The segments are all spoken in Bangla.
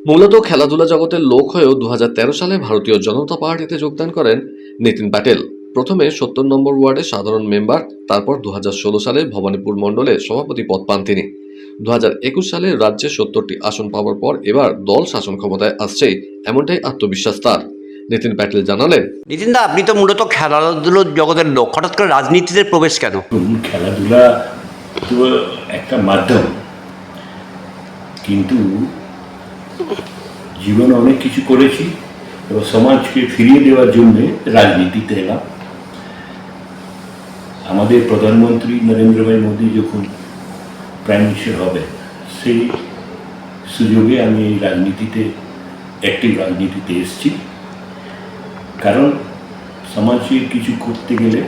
মূলত খেলাধুলা জগতের লোক হয়েও 2013 সালে ভারতীয় জনতা পার্টিতে যোগদান করেন নিতিন প্যাটেল। প্রথমে 70 নম্বর ওয়ার্ডের সাধারণ মেম্বার, তারপর 2016 সালে ভবানীপুর মণ্ডলে সভাপতি পদ পান তিনি। 2021 সালে রাজ্যে 70টি আসন পাওয়ার পর এবার দল শাসন ক্ষমতায় আসছে, এমনটাই আত্মবিশ্বাস তার। নিতিন প্যাটেল জানালেন, নিতিনদা, আপনি তো মূলত খেলাধুলোর জগতের লোক, হঠাৎ করে রাজনীতিতে প্রবেশ কেন? খেলাধুলা তো একটা মাধ্যম, কিন্তু জীবনে অনেক কিছু করেছি এবং সমাজকে ফিরিয়ে দেওয়ার জন্যে রাজনীতিতে এলাম। আমাদের প্রধানমন্ত্রী নরেন্দ্র ভাই মোদী যখন প্রাইম মিনিস্টার হবে, সেই সুযোগে আমি এই রাজনীতিতে অ্যাক্টিভ রাজনীতিতে এসেছি। কারণ সমাজে কিছু করতে গেলে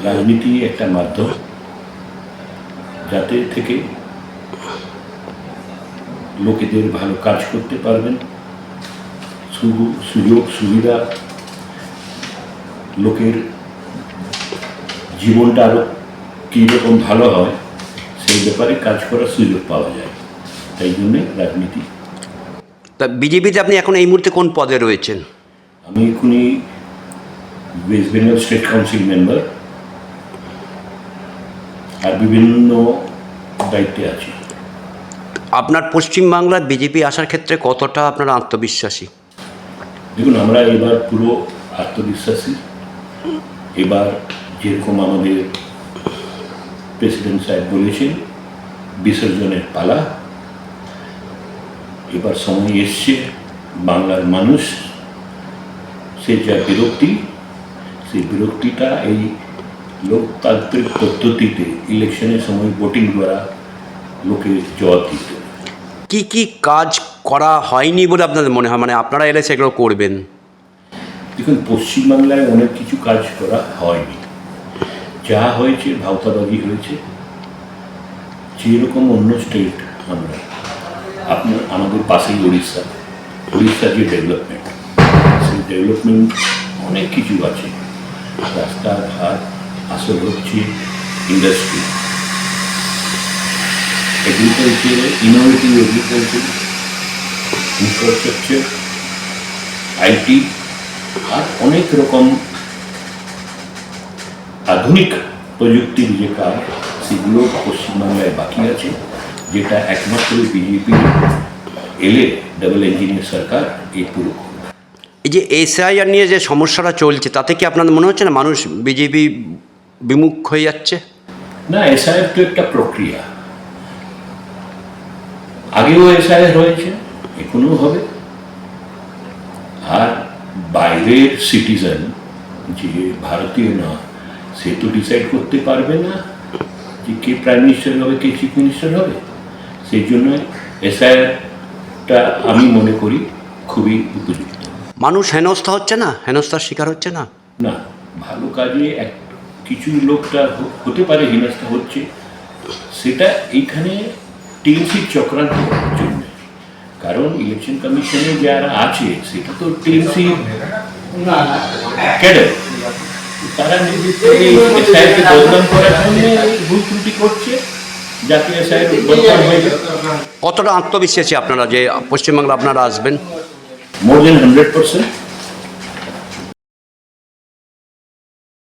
রাজনীতি একটা মাধ্যম, যাতে থেকে লোকেদের ভালো কাজ করতে পারবেন, সুযোগ সুবিধা, লোকের জীবনটা আরও কীরকম ভালো হয় সেই ব্যাপারে কাজ করার সুযোগ পাওয়া যায়। তাই জন্যে রাজনীতি। তা বিজেপিতে আপনি এখন এই মুহূর্তে কোন পদে রয়েছেন? আমি এখনই West Bengal state council member আর বিভিন্ন দায়িত্বে আছি। আপনার পশ্চিমবাংলার বিজেপি আসার ক্ষেত্রে কতটা আপনারা আত্মবিশ্বাসী? দেখুন, আমরা এবার পুরো আত্মবিশ্বাসী। এবার যেরকম আমাদের প্রেসিডেন্ট সাহেব বলেছেন, বিসর্জনের পালা। এবার সময় এসছে, বাংলার মানুষ সে যা বিরক্তি, সেই বিরক্তিটা এই লোকতান্ত্রিক পদ্ধতিতে ইলেকশনের সময় ভোটিং দ্বারা লোকে জবাব দিতে। কি কি কাজ করা হয়নি বলে আপনাদের মনে হয়, মানে আপনারা এলে সেগুলো করবেন? দেখুন, পশ্চিমবাংলায় অনেক কিছু কাজ করা হয়নি। যা হয়েছে ভাওতাবাজি হয়েছে। যেরকম অন্য স্টেট, আমাদের পাশেই উড়িষ্যার যে ডেভেলপমেন্ট, সেই ডেভেলপমেন্ট অনেক কিছু আছে। রাস্তাঘাট, আসল হচ্ছে industry, agriculture, innovative agriculture, infrastructure, IT, আর অনেক রকম আধুনিক প্রযুক্তির যে কাজ, সেগুলো পশ্চিমবাংলায় বাকি আছে, যেটা একমাত্র বিজেপি এলে ডাবল ইঞ্জিনের সরকার এই পুরো। এই যে এসআইআর নিয়ে যে সমস্যাটা চলছে, তাতে কি আপনাদের মনে হচ্ছে না মানুষ বিজেপি বিমুখ হয়ে যাচ্ছে? না, এসআইআর তো একটা প্রক্রিয়া। আগেও এসআইআর হয়েছে, এখনো হবে। আর বাইরের সিটিজেন, যে ভারতীয় না, সে তো ডিসাইড করতে পারবে না যে কে প্রাইম মিনিস্টার হবে, কে চিফ মিনিস্টার হবে। সেই জন্য এসআইআরটা আমি মনে করি খুবই উপযুক্ত। মানুষ হেনস্থা হচ্ছে না, হেনস্থার শিকার হচ্ছে না? না, ভালো কাজে কিছু লোকটা হতে পারে হেনস্থা হচ্ছে, সেটা এইখানে টিএমসির চক্রান্ত জন্য। কারণ ইলেকশন কমিশনে যারা আছে, সেটা তো টিএমসি ক্যাডার। তারা এসআইআরকে বদনাম করার জন্য ভুল ত্রুটি করছে, যাতে এসআইআর বদনাম হয়ে যায়। কতটা আত্মবিশ্বাসী আপনারা যে পশ্চিমবাংলা আপনারা আসবেন? মোর দেন 100%।